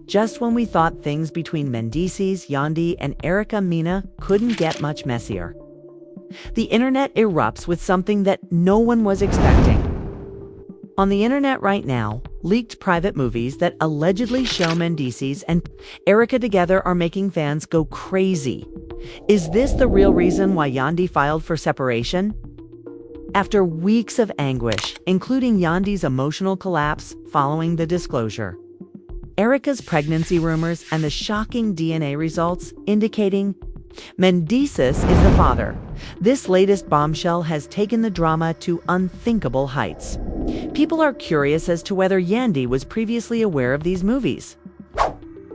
just when we thought things between Mendeecees, Yandi, and Erica Mena couldn't get much messier. The internet erupts with something that no one was expecting. On the internet right now, leaked private movies that allegedly show Mendeecees and Erica together are making fans go crazy. Is this the real reason why Yandi filed for separation? After weeks of anguish, including Yandi's emotional collapse following the disclosure, Erica's pregnancy rumors and the shocking DNA results indicating Mendeecees is the father, this latest bombshell has taken the drama to unthinkable heights. People are curious as to whether Yandy was previously aware of these movies.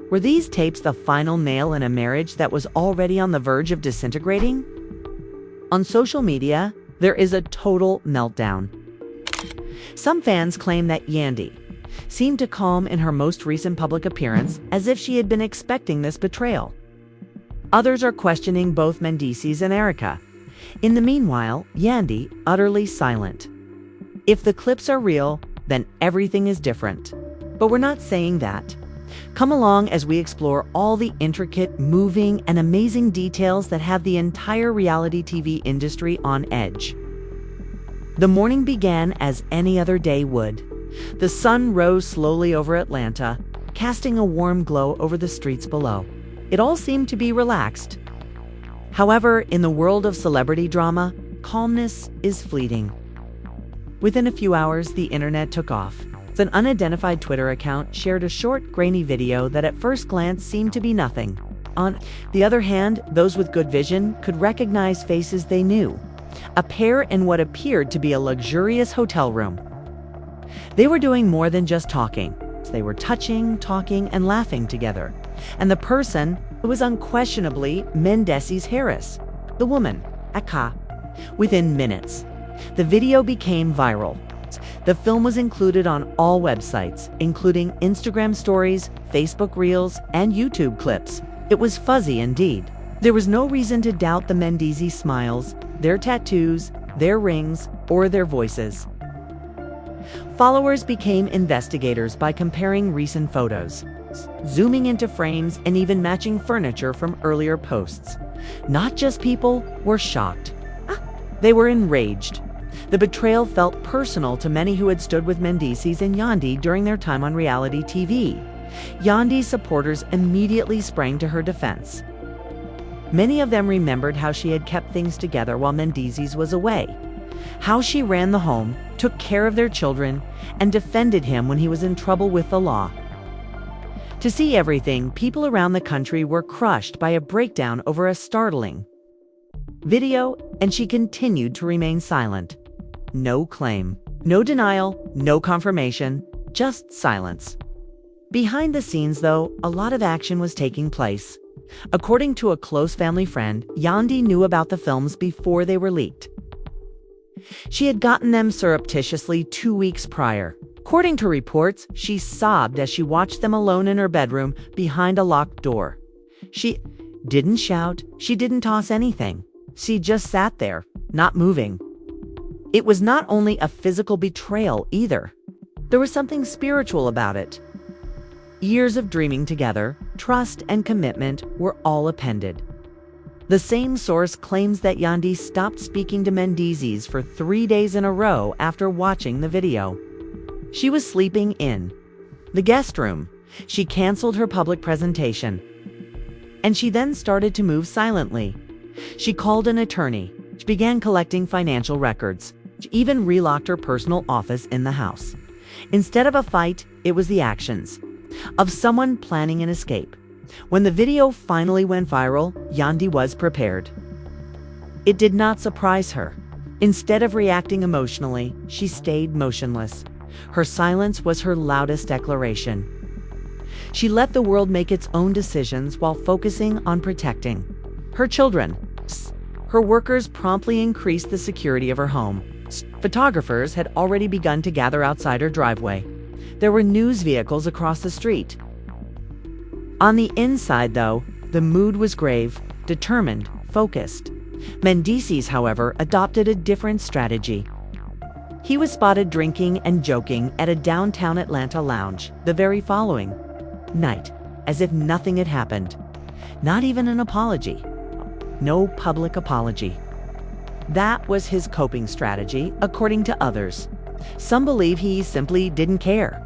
Were these tapes the final nail in a marriage that was already on the verge of disintegrating? On social media, there is a total meltdown. Some fans claim that Yandy seemed to calm in her most recent public appearance as if she had been expecting this betrayal. Others are questioning both Mendeecees and Erica. In the meanwhile, Yandy utterly silent. If the clips are real, then everything is different. But we're not saying that. Come along as we explore all the intricate, moving, and amazing details that have the entire reality TV industry on edge. The morning began as any other day would. The sun rose slowly over Atlanta, casting a warm glow over the streets below. It all seemed to be relaxed. However, in the world of celebrity drama, calmness is fleeting. Within a few hours, the internet took off. An unidentified Twitter account shared a short, grainy video that at first glance seemed to be nothing. On the other hand, those with good vision could recognize faces they knew. A pair in what appeared to be a luxurious hotel room. They were doing more than just talking. They were touching, talking, and laughing together. And the person was unquestionably Mendeecees Harris, the woman, Aka. Within minutes, the video became viral. The film was included on all websites, including Instagram stories, Facebook Reels, and YouTube clips. It was fuzzy indeed. There was no reason to doubt the Mendeecees smiles, their tattoos, their rings, or their voices. Followers became investigators by comparing recent photos, zooming into frames, and even matching furniture from earlier posts. Not just people were shocked. They were enraged. The betrayal felt personal to many who had stood with Mendeecees and Yandi during their time on reality TV. Yandi's supporters immediately sprang to her defense. Many of them remembered how she had kept things together while Mendeecees was away, how she ran the home, took care of their children, and defended him when he was in trouble with the law. To see everything, people around the country were crushed by a breakdown over a startling video, and she continued to remain silent. No claim, no denial, no confirmation, just silence. Behind the scenes, though, a lot of action was taking place. According to a close family friend, Yandi knew about the films before they were leaked. She had gotten them surreptitiously 2 weeks prior. According to reports, she sobbed as she watched them alone in her bedroom behind a locked door. She didn't shout, she didn't toss anything. She just sat there, not moving. It was not only a physical betrayal either. There was something spiritual about it. Years of dreaming together, trust and commitment were all appended. The same source claims that Yandi stopped speaking to Mendeecees for 3 days in a row after watching the video. She was sleeping in the guest room. She canceled her public presentation. And she then started to move silently. She called an attorney. She began collecting financial records. She even relocked her personal office in the house. Instead of a fight, it was the actions of someone planning an escape. When the video finally went viral, Yandi was prepared. It did not surprise her. Instead of reacting emotionally, she stayed motionless. Her silence was her loudest declaration. She let the world make its own decisions while focusing on protecting her children. Her workers promptly increased the security of her home. Photographers had already begun to gather outside her driveway. There were news vehicles across the street. On the inside, though, the mood was grave, determined, focused. Mendeecees, however, adopted a different strategy. He was spotted drinking and joking at a downtown Atlanta lounge the very following night, as if nothing had happened. Not even an apology. No public apology. That was his coping strategy, according to others. Some believe he simply didn't care.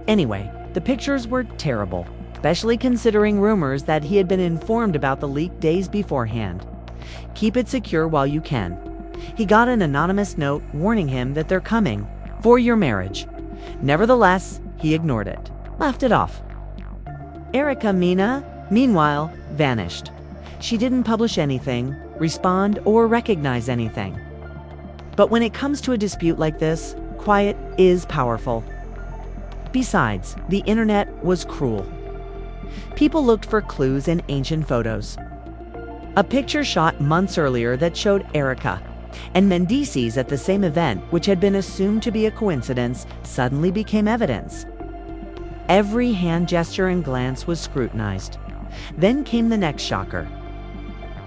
Anyway, the pictures were terrible, especially considering rumors that he had been informed about the leak days beforehand. Keep it secure while you can. He got an anonymous note warning him that they're coming for your marriage. Nevertheless, he ignored it, laughed it off. Erica Mena, meanwhile, vanished. She didn't publish anything, respond, or recognize anything. But when it comes to a dispute like this, quiet is powerful. Besides, the internet was cruel. People looked for clues in ancient photos. A picture shot months earlier that showed Erica and Mendeecees at the same event, which had been assumed to be a coincidence, suddenly became evidence. Every hand gesture and glance was scrutinized. Then came the next shocker.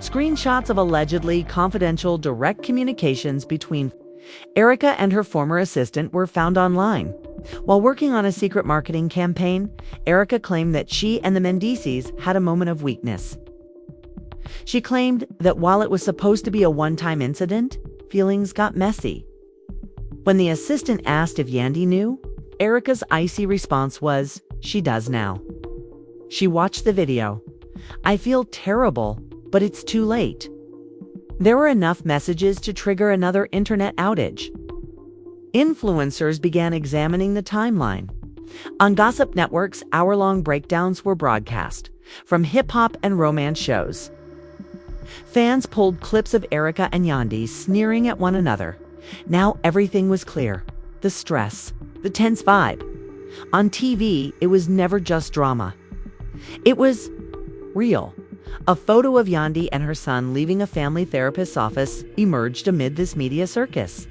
Screenshots of allegedly confidential direct communications between Erica and her former assistant were found online. While working on a secret marketing campaign, Erica claimed that she and the Mendeecees had a moment of weakness. She claimed that while it was supposed to be a one-time incident, feelings got messy. When the assistant asked if Yandy knew, Erica's icy response was, "She does now." She watched the video. "I feel terrible, but it's too late." There were enough messages to trigger another internet outage. Influencers began examining the timeline. On gossip networks, hour-long breakdowns were broadcast, from hip-hop and romance shows. Fans pulled clips of Erica and Yandy sneering at one another. Now everything was clear. The stress, the tense vibe. On TV, it was never just drama. It was real. A photo of Yandi and her son leaving a family therapist's office emerged amid this media circus.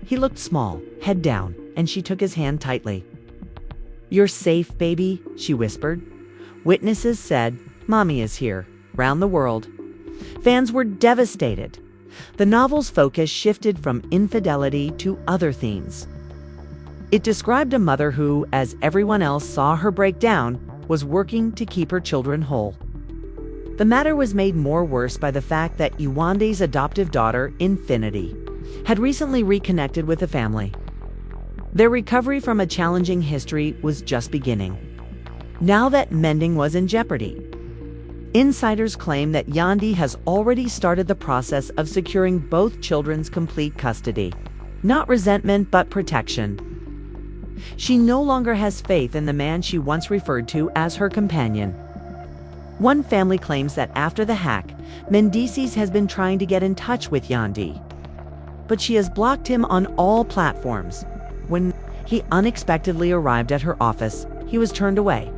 He looked small, head down, and she took his hand tightly. "You're safe, baby," she whispered. Witnesses said, "Mommy is here," round the world. Fans were devastated. The novel's focus shifted from infidelity to other themes. It described a mother who, as everyone else saw her break down, was working to keep her children whole. The matter was made more worse by the fact that Yandy's adoptive daughter, Infinity, had recently reconnected with the family. Their recovery from a challenging history was just beginning. Now that mending was in jeopardy, insiders claim that Yandy has already started the process of securing both children's complete custody. Not resentment, but protection. She no longer has faith in the man she once referred to as her companion. One family claims that after the hack, Mendeecees has been trying to get in touch with Yandy, but she has blocked him on all platforms. When he unexpectedly arrived at her office, he was turned away.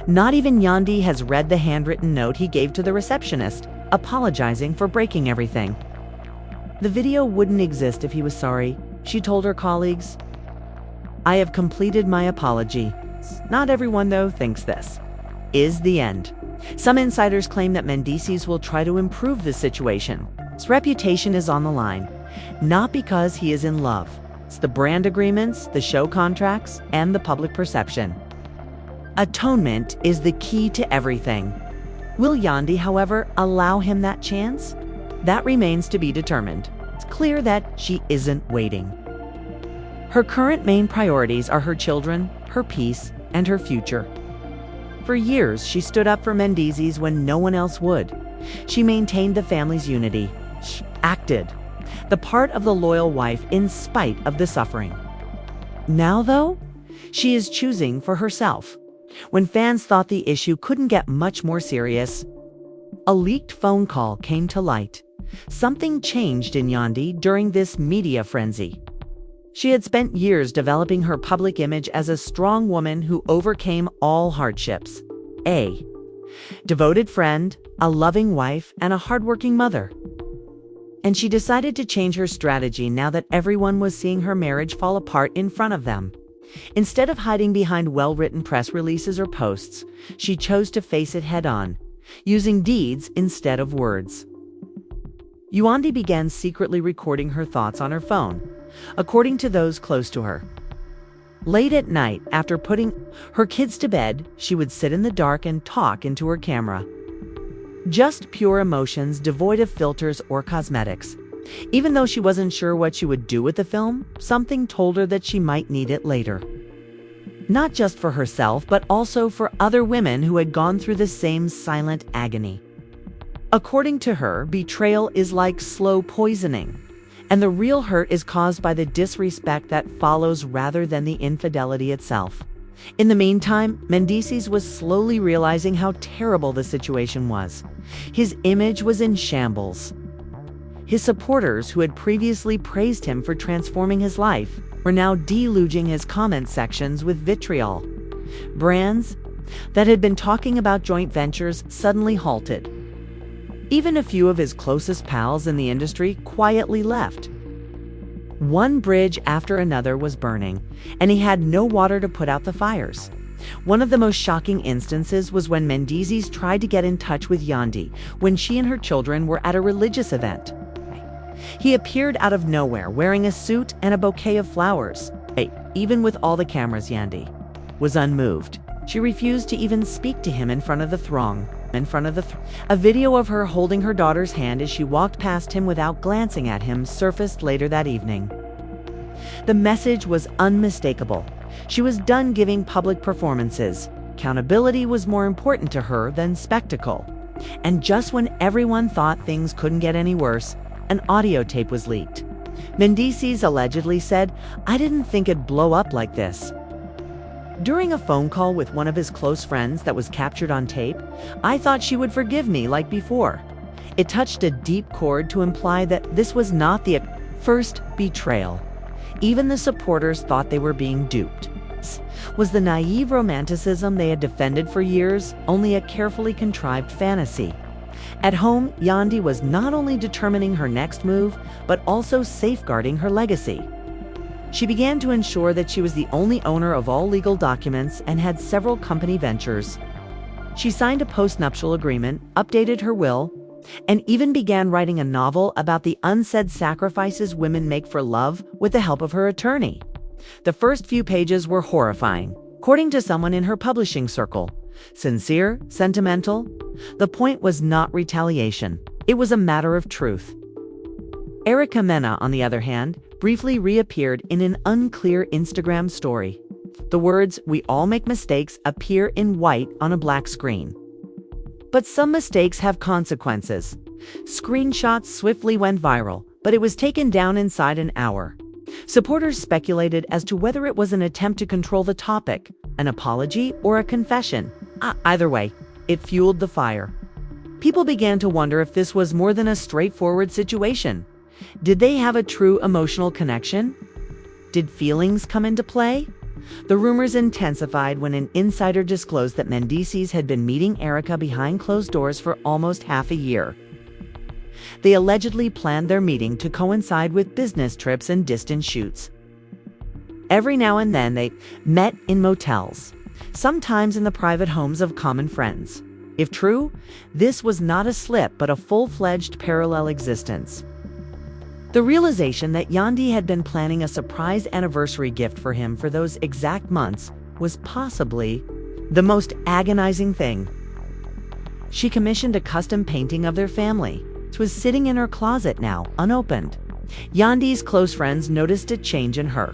Not even Yandy has read the handwritten note he gave to the receptionist, apologizing for breaking everything. The video wouldn't exist if he was sorry, she told her colleagues. "I have completed my apology. Not everyone, though, thinks this is the end." Some insiders claim that Mendeecees will try to improve the situation. His reputation is on the line, not because he is in love. It's the brand agreements, the show contracts, and the public perception. Atonement is the key to everything. Will Yandy, however, allow him that chance? That remains to be determined. It's clear that she isn't waiting. Her current main priorities are her children, her peace, and her future. For years, she stood up for Mendeecees when no one else would. She maintained the family's unity. She acted the part of the loyal wife in spite of the suffering. Now, though, she is choosing for herself. When fans thought the issue couldn't get much more serious, a leaked phone call came to light. Something changed in Yandi during this media frenzy. She had spent years developing her public image as a strong woman who overcame all hardships. A devoted friend, a loving wife, and a hardworking mother. And she decided to change her strategy now that everyone was seeing her marriage fall apart in front of them. Instead of hiding behind well-written press releases or posts, she chose to face it head-on, using deeds instead of words. Yandi began secretly recording her thoughts on her phone, according to those close to her. Late at night, after putting her kids to bed, she would sit in the dark and talk into her camera. Just pure emotions, devoid of filters or cosmetics. Even though she wasn't sure what she would do with the film, something told her that she might need it later. Not just for herself, but also for other women who had gone through the same silent agony. According to her, betrayal is like slow poisoning, and the real hurt is caused by the disrespect that follows rather than the infidelity itself. In the meantime, Mendeecees was slowly realizing how terrible the situation was. His image was in shambles. His supporters, who had previously praised him for transforming his life, were now deluging his comment sections with vitriol. Brands that had been talking about joint ventures suddenly halted. Even a few of his closest pals in the industry quietly left. One bridge after another was burning, and he had no water to put out the fires. One of the most shocking instances was when Mendeecees tried to get in touch with Yandi when she and her children were at a religious event. He appeared out of nowhere wearing a suit and a bouquet of flowers. Even with all the cameras, Yandi was unmoved. She refused to even speak to him in front of the throng. A video of her holding her daughter's hand as she walked past him without glancing at him surfaced later that evening. The message was unmistakable. She was done giving public performances. Accountability was more important to her than spectacle. And just when everyone thought things couldn't get any worse, an audio tape was leaked. Mendeecees allegedly said, "I didn't think it'd blow up like this." During a phone call with one of his close friends that was captured on tape, "I thought she would forgive me like before." It touched a deep chord to imply that this was not the first betrayal. Even the supporters thought they were being duped. Was the naive romanticism they had defended for years only a carefully contrived fantasy? At home, Yandi was not only determining her next move, but also safeguarding her legacy. She began to ensure that she was the only owner of all legal documents and had several company ventures. She signed a postnuptial agreement, updated her will, and even began writing a novel about the unsaid sacrifices women make for love with the help of her attorney. The first few pages were horrifying, according to someone in her publishing circle. Sincere, sentimental. The point was not retaliation. It was a matter of truth. Erica Mena, on the other hand, briefly reappeared in an unclear Instagram story. The words, "We all make mistakes," appear in white on a black screen. But some mistakes have consequences. Screenshots swiftly went viral, but it was taken down inside an hour. Supporters speculated as to whether it was an attempt to control the topic, an apology, or a confession. Either way, it fueled the fire. People began to wonder if this was more than a straightforward situation. Did they have a true emotional connection? Did feelings come into play? The rumors intensified when an insider disclosed that Mendeecees had been meeting Erica behind closed doors for almost half a year. They allegedly planned their meeting to coincide with business trips and distant shoots. Every now and then they met in motels, sometimes in the private homes of common friends. If true, this was not a slip but a full-fledged parallel existence. The realization that Yandi had been planning a surprise anniversary gift for him for those exact months was possibly the most agonizing thing. She commissioned a custom painting of their family. It was sitting in her closet now, unopened. Yandi's close friends noticed a change in her.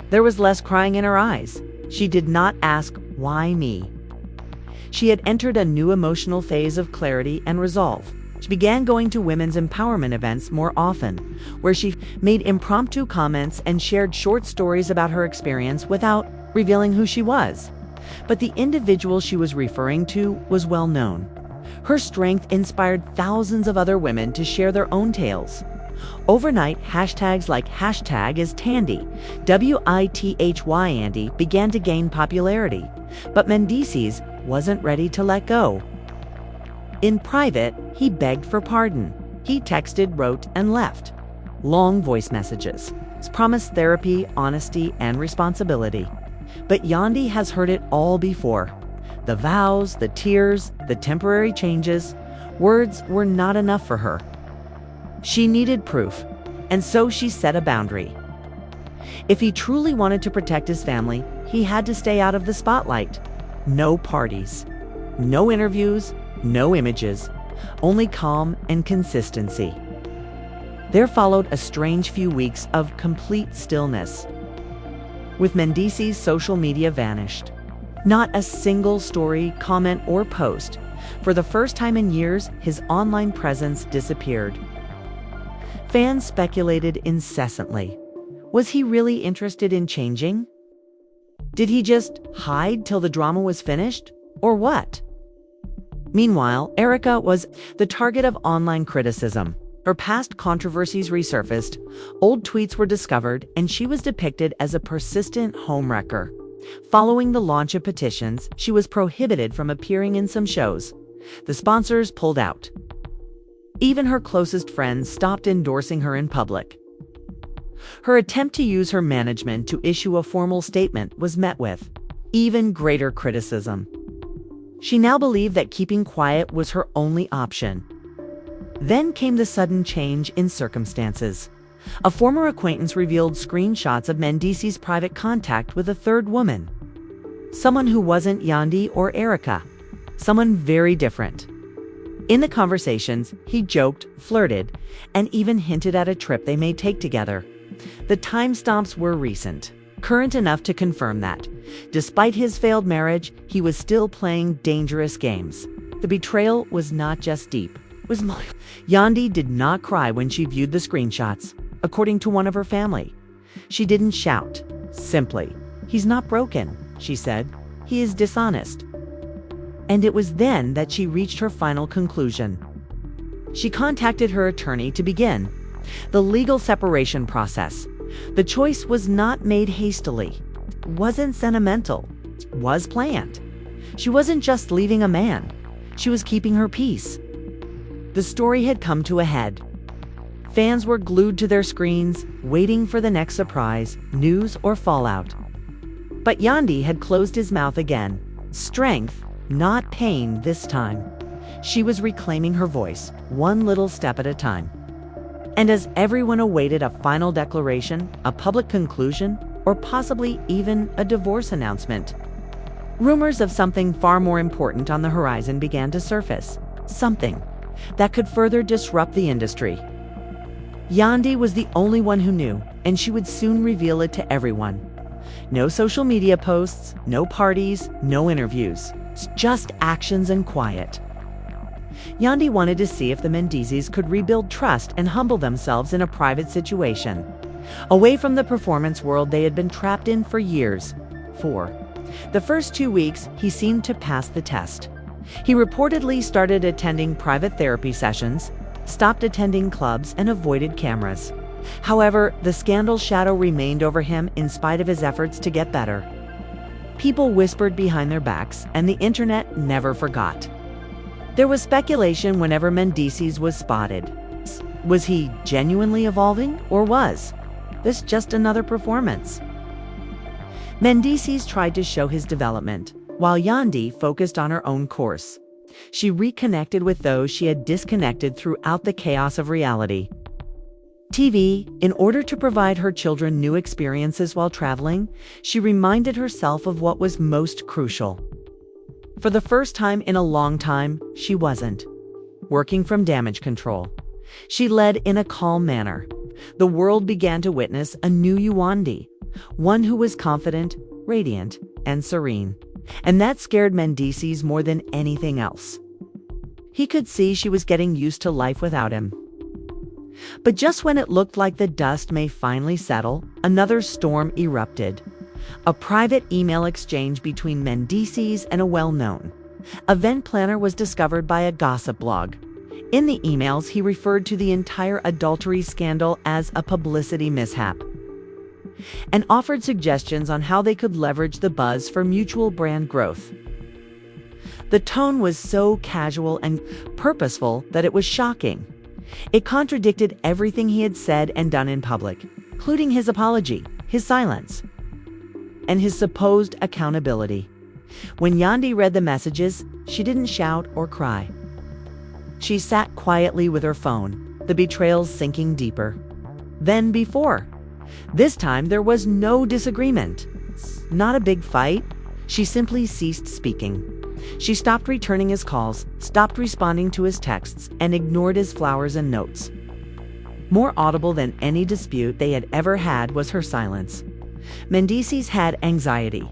There was less crying in her eyes. She did not ask, "Why me?" She had entered a new emotional phase of clarity and resolve. She began going to women's empowerment events more often, where she made impromptu comments and shared short stories about her experience without revealing who she was. But the individual she was referring to was well known. Her strength inspired thousands of other women to share their own tales. Overnight, hashtags like #isTandy, WITHY began to gain popularity, but Mendeecees wasn't ready to let go. In private, he begged for pardon. He texted, wrote, and left long voice messages. He promised therapy, honesty, and responsibility. But Yandi has heard it all before. The vows, the tears, the temporary changes. Words were not enough for her. She needed proof, and so she set a boundary. If he truly wanted to protect his family, he had to stay out of the spotlight. No parties, no interviews, no images, only calm and consistency. There followed a strange few weeks of complete stillness. With Mendeecees, social media vanished. Not a single story, comment, or post. For the first time in years, his online presence disappeared. Fans speculated incessantly. Was he really interested in changing? Did he just hide till the drama was finished? Or what? Meanwhile, Erica was the target of online criticism. Her past controversies resurfaced, old tweets were discovered, and she was depicted as a persistent homewrecker. Following the launch of petitions, she was prohibited from appearing in some shows. The sponsors pulled out. Even her closest friends stopped endorsing her in public. Her attempt to use her management to issue a formal statement was met with even greater criticism. She now believed that keeping quiet was her only option. Then came the sudden change in circumstances. A former acquaintance revealed screenshots of Mendeecees' private contact with a third woman. Someone who wasn't Yandi or Erica. Someone very different. In the conversations, he joked, flirted, and even hinted at a trip they may take together. The timestamps were recent, current enough to confirm that, despite his failed marriage, he was still playing dangerous games. The betrayal was not just deep. Yandi did not cry when she viewed the screenshots, according to one of her family. She didn't shout. Simply, "He's not broken," she said. "He is dishonest." And it was then that she reached her final conclusion. She contacted her attorney to begin the legal separation process. The choice was not made hastily, wasn't sentimental, was planned. She wasn't just leaving a man, she was keeping her peace. The story had come to a head. Fans were glued to their screens, waiting for the next surprise, news or fallout. But Yandi had closed his mouth again. Strength, not pain this time. She was reclaiming her voice, one little step at a time. And as everyone awaited a final declaration, a public conclusion, or possibly even a divorce announcement, rumors of something far more important on the horizon began to surface. Something that could further disrupt the industry. Yandi was the only one who knew, and she would soon reveal it to everyone. No social media posts, no parties, no interviews, just actions and quiet. Yandi wanted to see if the Mendeecees could rebuild trust and humble themselves in a private situation, away from the performance world they had been trapped in for years. For the first 2 weeks, he seemed to pass the test. He reportedly started attending private therapy sessions, stopped attending clubs, and avoided cameras. However, the scandal shadow remained over him in spite of his efforts to get better. People whispered behind their backs, and the internet never forgot. There was speculation whenever Mendeecees was spotted. Was he genuinely evolving, or was this just another performance? Mendeecees tried to show his development, while Yandi focused on her own course. She reconnected with those she had disconnected throughout the chaos of reality. TV, in order to provide her children new experiences while traveling, she reminded herself of what was most crucial. For the first time in a long time, she wasn't working from damage control. She led in a calm manner. The world began to witness a new Yandi, one who was confident, radiant, and serene. And that scared Mendeecees more than anything else. He could see she was getting used to life without him. But just when it looked like the dust may finally settle, another storm erupted. A private email exchange between Mendeecees and a well-known event planner was discovered by a gossip blog. In the emails, he referred to the entire adultery scandal as a publicity mishap and offered suggestions on how they could leverage the buzz for mutual brand growth. The tone was so casual and purposeful that it was shocking. It contradicted everything he had said and done in public, including his apology, his silence, and his supposed accountability. When Yandi read the messages, she didn't shout or cry. She sat quietly with her phone, the betrayal sinking deeper than before. This time, there was no disagreement. Not a big fight. She simply ceased speaking. She stopped returning his calls, stopped responding to his texts, and ignored his flowers and notes. More audible than any dispute they had ever had was her silence. Mendeecees had anxiety.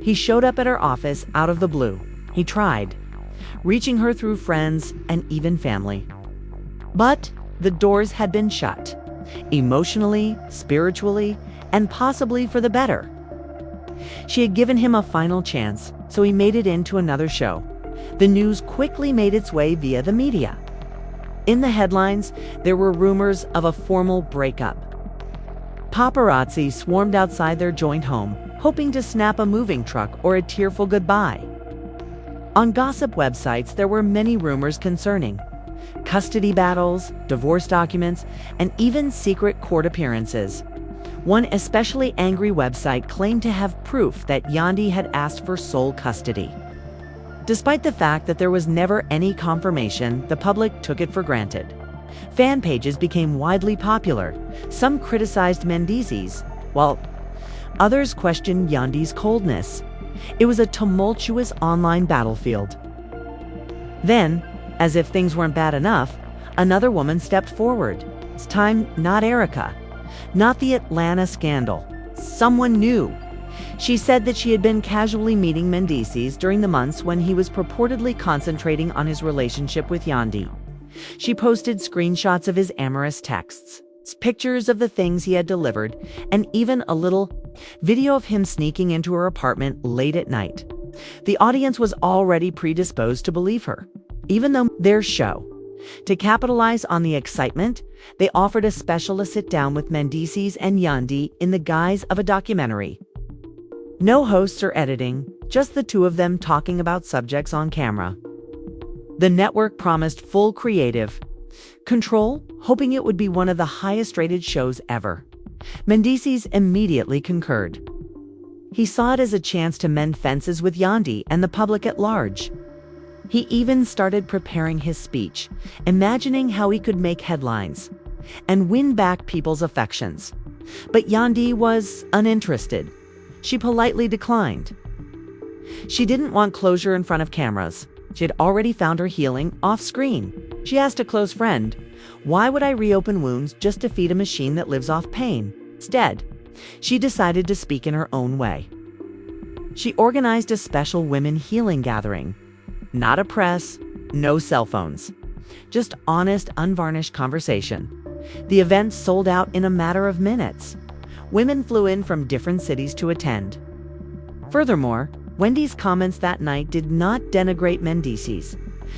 He showed up at her office out of the blue. He tried, reaching her through friends and even family. But the doors had been shut, emotionally, spiritually, and possibly for the better. She had given him a final chance, so he made it into another show. The news quickly made its way via the media. In the headlines, there were rumors of a formal breakup. Paparazzi swarmed outside their joint home, hoping to snap a moving truck or a tearful goodbye. On gossip websites, there were many rumors concerning custody battles, divorce documents, and even secret court appearances. One especially angry website claimed to have proof that Yandi had asked for sole custody. Despite the fact that there was never any confirmation, the public took it for granted. Fan pages became widely popular. Some criticized Mendeecees, while others questioned Yandi's coldness. It was a tumultuous online battlefield. Then, as if things weren't bad enough, another woman stepped forward. This time, not Erica, not the Atlanta scandal. Someone new. She said that she had been casually meeting Mendeecees during the months when he was purportedly concentrating on his relationship with Yandi. She posted screenshots of his amorous texts, pictures of the things he had delivered, and even a little video of him sneaking into her apartment late at night. The audience was already predisposed to believe her, even though their show. To capitalize on the excitement, they offered a special sit-down with Mendeecees and Yandi in the guise of a documentary. No hosts or editing, just the two of them talking about subjects on camera. The network promised full creative control, hoping it would be one of the highest-rated shows ever. Mendeecees immediately concurred. He saw it as a chance to mend fences with Yandi and the public at large. He even started preparing his speech, imagining how he could make headlines and win back people's affections. But Yandi was uninterested. She politely declined. She didn't want closure in front of cameras. She had already found her healing off-screen. She asked a close friend, "Why would I reopen wounds just to feed a machine that lives off pain?" Instead, she decided to speak in her own way. She organized a special women healing gathering. Not a press, no cell phones. Just honest, unvarnished conversation. The event sold out in a matter of minutes. Women flew in from different cities to attend. Furthermore, Wendy's comments that night did not denigrate Mendeecees.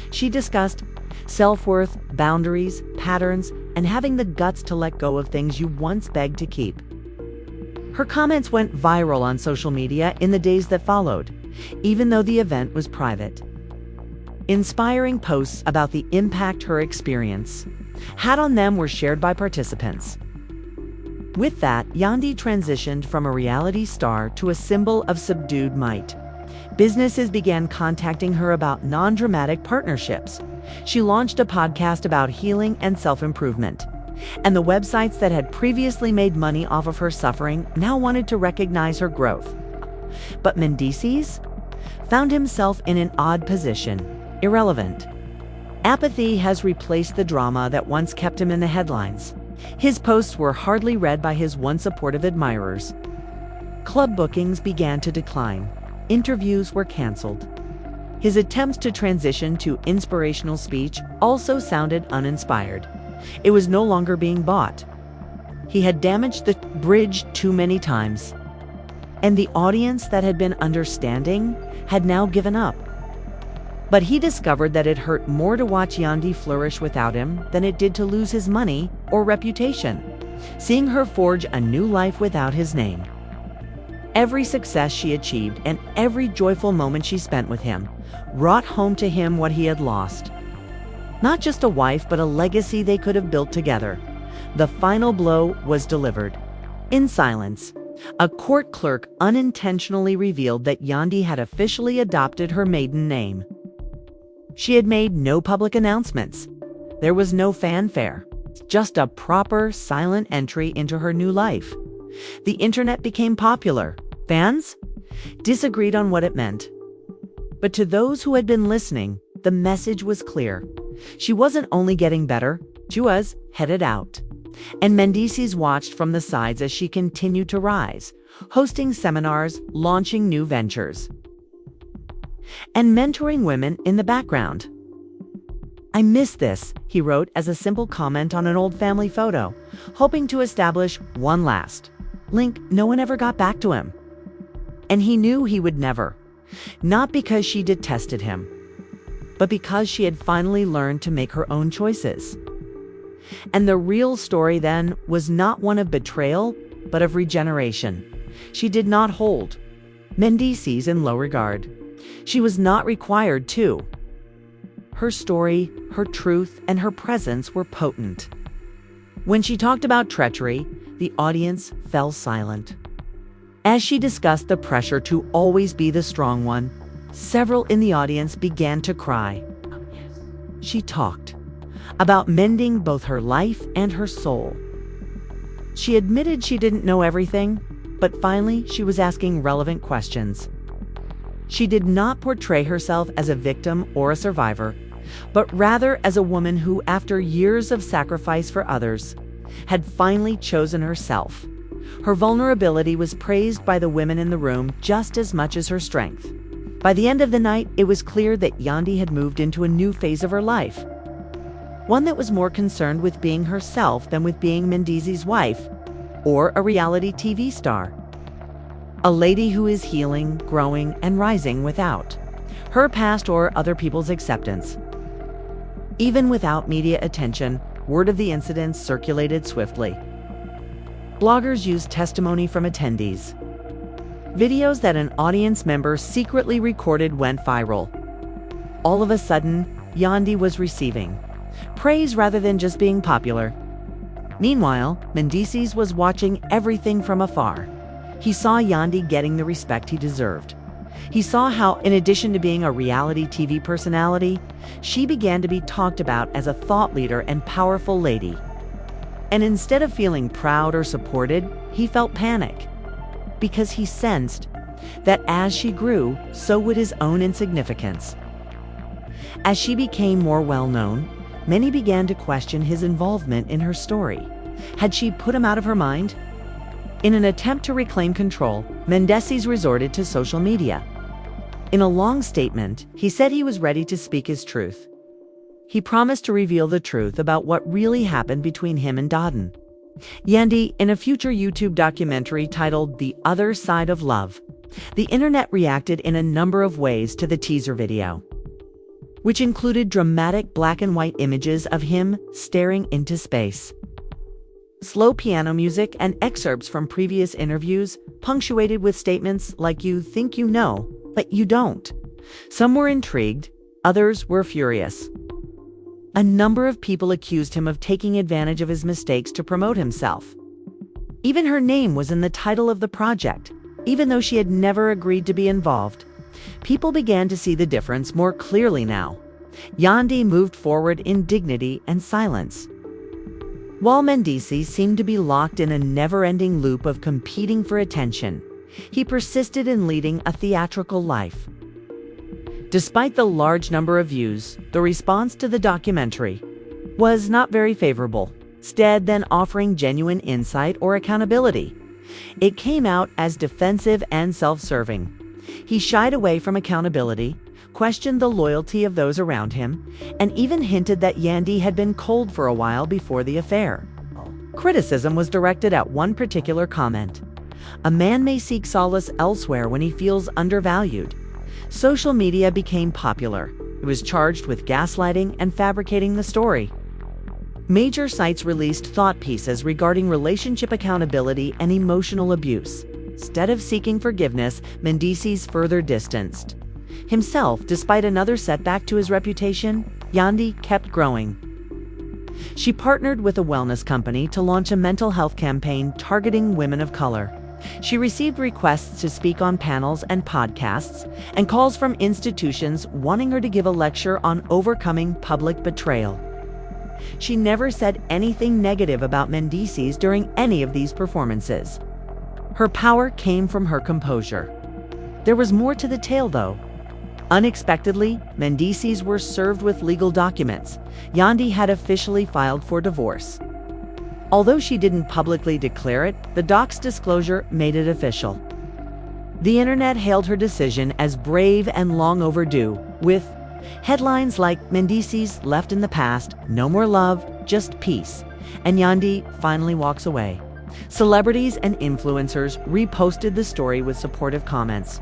She discussed self-worth, boundaries, patterns, and having the guts to let go of things you once begged to keep. Her comments went viral on social media in the days that followed, even though the event was private. Inspiring posts about the impact her experience had on them were shared by participants. With that, Yandi transitioned from a reality star to a symbol of subdued might. Businesses began contacting her about non-dramatic partnerships. She launched a podcast about healing and self-improvement. And the websites that had previously made money off of her suffering now wanted to recognize her growth. But Mendeecees found himself in an odd position, irrelevant. Apathy has replaced the drama that once kept him in the headlines. His posts were hardly read by his once supportive admirers. Club bookings began to decline. Interviews were canceled. His attempts to transition to inspirational speech also sounded uninspired. It was no longer being bought. He had damaged the bridge too many times. And the audience that had been understanding had now given up. But he discovered that it hurt more to watch Yandi flourish without him than it did to lose his money or reputation, seeing her forge a new life without his name. Every success she achieved and every joyful moment she spent with him brought home to him what he had lost. Not just a wife, but a legacy they could have built together. The final blow was delivered. In silence, a court clerk unintentionally revealed that Yandi had officially adopted her maiden name. She had made no public announcements. There was no fanfare. just a proper, silent entry into her new life. The internet became popular. Fans disagreed on what it meant. But to those who had been listening, the message was clear. She wasn't only getting better, she was headed out. And Mendeecees watched from the sides as she continued to rise, hosting seminars, launching new ventures, and mentoring women in the background. "I miss this," he wrote as a simple comment on an old family photo, hoping to establish one last link. No one ever got back to him. And he knew he would never. Not because she detested him, but because she had finally learned to make her own choices. And the real story then was not one of betrayal, but of regeneration. She did not hold Mendeecees in low regard. She was not required to. Her story, her truth, and her presence were potent. When she talked about treachery, the audience fell silent. As she discussed the pressure to always be the strong one, several in the audience began to cry. She talked about mending both her life and her soul. She admitted she didn't know everything, but finally she was asking relevant questions. She did not portray herself as a victim or a survivor, but rather as a woman who, after years of sacrifice for others, had finally chosen herself. Her vulnerability was praised by the women in the room just as much as her strength. By the end of the night, it was clear that Yandi had moved into a new phase of her life, one that was more concerned with being herself than with being Mendeecees' wife or a reality TV star. A lady who is healing, growing, and rising without her past or other people's acceptance. Even without media attention, word of the incident circulated swiftly. Bloggers used testimony from attendees. Videos that an audience member secretly recorded went viral. All of a sudden, Yandi was receiving praise rather than just being popular. Meanwhile, Mendeecees was watching everything from afar. He saw Yandi getting the respect he deserved. He saw how, in addition to being a reality TV personality, she began to be talked about as a thought leader and powerful lady. And instead of feeling proud or supported, he felt panic, because he sensed that as she grew, so would his own insignificance. As she became more well-known, many began to question his involvement in her story. Had she put him out of her mind? In an attempt to reclaim control, Mendeecees resorted to social media. In a long statement, he said he was ready to speak his truth. He promised to reveal the truth about what really happened between him and Dodden. Yandy, in a future YouTube documentary titled The Other Side of Love, the internet reacted in a number of ways to the teaser video, which included dramatic black and white images of him staring into space, slow piano music, and excerpts from previous interviews punctuated with statements like "you think you know, but you don't." Some were intrigued, others were furious. A number of people accused him of taking advantage of his mistakes to promote himself. Even her name was in the title of the project, even though she had never agreed to be involved. People began to see the difference more clearly now. Yandi moved forward in dignity and silence, while Mendeecees seemed to be locked in a never-ending loop of competing for attention. He persisted in leading a theatrical life. Despite the large number of views, the response to the documentary was not very favorable. Instead than offering genuine insight or accountability, it came out as defensive and self-serving. He shied away from accountability, questioned the loyalty of those around him, and even hinted that Yandi had been cold for a while before the affair. Criticism was directed at one particular comment. A man may seek solace elsewhere when he feels undervalued. Social media became popular. It was charged with gaslighting and fabricating the story. Major sites released thought pieces regarding relationship accountability and emotional abuse. Instead of seeking forgiveness, Mendeecees further distanced himself. Despite another setback to his reputation, Yandi kept growing. She partnered with a wellness company to launch a mental health campaign targeting women of color. She received requests to speak on panels and podcasts, and calls from institutions wanting her to give a lecture on overcoming public betrayal. She never said anything negative about Mendeecees during any of these performances. Her power came from her composure. There was more to the tale, though. Unexpectedly, Mendeecees were served with legal documents. Yandi had officially filed for divorce. Although she didn't publicly declare it, the doc's disclosure made it official. The internet hailed her decision as brave and long overdue, with headlines like "Mendeecees left in the past, no more love, just peace," and "Yandi finally walks away." Celebrities and influencers reposted the story with supportive comments.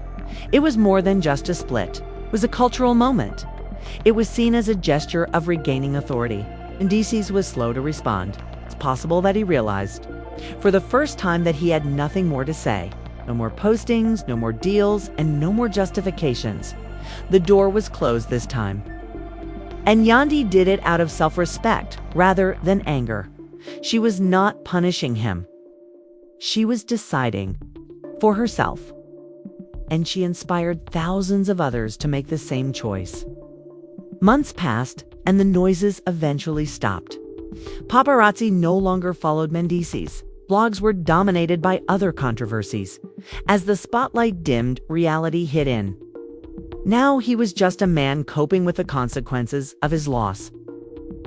It was more than just a split. It was a cultural moment. It was seen as a gesture of regaining authority. Mendeecees was slow to respond. It's possible that he realized, for the first time, that he had nothing more to say. No more postings, no more deals, and no more justifications. The door was closed this time. And Yandi did it out of self-respect rather than anger. She was not punishing him. She was deciding for herself. And she inspired thousands of others to make the same choice. Months passed, and the noises eventually stopped. Paparazzi no longer followed Mendeecees. Blogs were dominated by other controversies. As the spotlight dimmed, reality hit in. Now he was just a man coping with the consequences of his loss.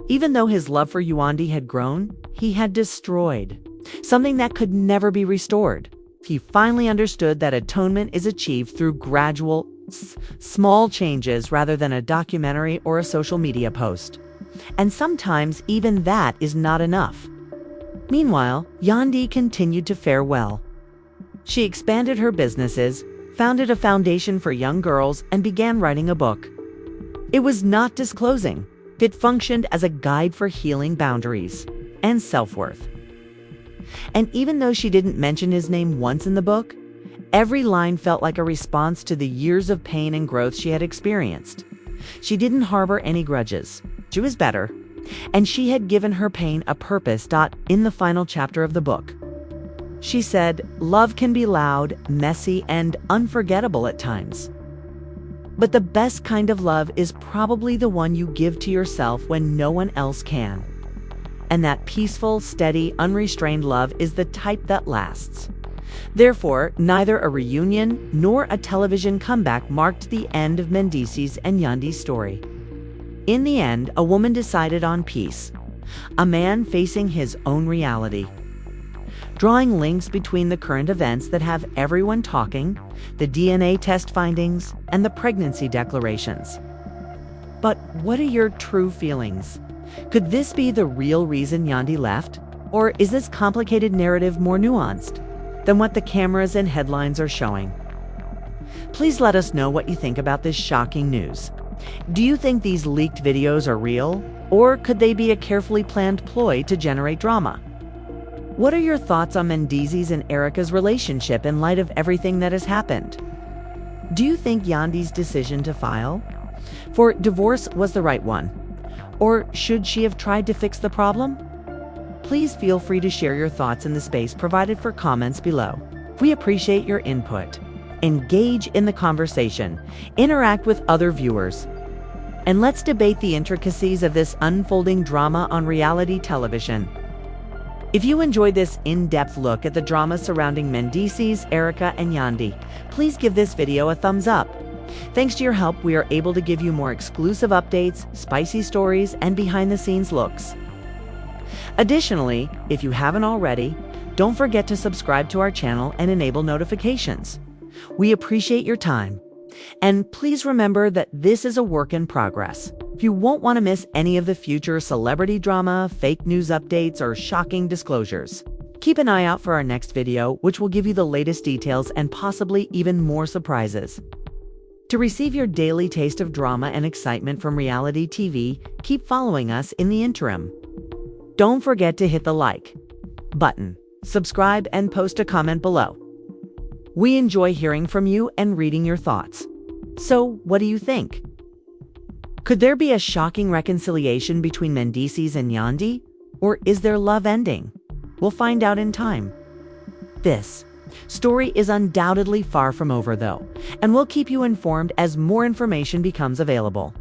Even though his love for Yandi had grown, he had destroyed something that could never be restored. He finally understood that atonement is achieved through gradual, small changes rather than a documentary or a social media post. And sometimes even that is not enough. Meanwhile, Yandi continued to fare well. She expanded her businesses, founded a foundation for young girls, and began writing a book. It was not disclosing. It functioned as a guide for healing boundaries and self-worth. And even though she didn't mention his name once in the book, every line felt like a response to the years of pain and growth she had experienced. She didn't harbor any grudges. She was better. And she had given her pain a purpose. In the final chapter of the book, she said, "Love can be loud, messy, and unforgettable at times. But the best kind of love is probably the one you give to yourself when no one else can. And that peaceful, steady, unrestrained love is the type that lasts." Therefore, neither a reunion nor a television comeback marked the end of Mendeecees and Yandi's story. In the end, a woman decided on peace, a man facing his own reality. Drawing links between the current events that have everyone talking, the DNA test findings, and the pregnancy declarations. But what are your true feelings? Could this be the real reason Yandi left? Or is this complicated narrative more nuanced than what the cameras and headlines are showing? Please let us know what you think about this shocking news. Do you think these leaked videos are real? Or could they be a carefully planned ploy to generate drama? What are your thoughts on Mendeecees and Erica's relationship in light of everything that has happened? Do you think Yandi's decision to file for divorce was the right one? Or should she have tried to fix the problem? Please feel free to share your thoughts in the space provided for comments below. We appreciate your input. Engage in the conversation. Interact with other viewers. And let's debate the intricacies of this unfolding drama on reality television. If you enjoyed this in-depth look at the drama surrounding Mendeecees, Erica, and Yandi, please give this video a thumbs up. Thanks to your help, we are able to give you more exclusive updates, spicy stories, and behind-the-scenes looks. Additionally, if you haven't already, don't forget to subscribe to our channel and enable notifications. We appreciate your time. And please remember that this is a work in progress. You won't want to miss any of the future celebrity drama, fake news updates, or shocking disclosures. Keep an eye out for our next video, which will give you the latest details and possibly even more surprises. To receive your daily taste of drama and excitement from reality TV, keep following us in the interim. Don't forget to hit the like button, subscribe, and post a comment below. We enjoy hearing from you and reading your thoughts. So, what do you think? Could there be a shocking reconciliation between Mendeecees and Yandi? Or is their love ending? We'll find out in time. This story is undoubtedly far from over, though, and we'll keep you informed as more information becomes available.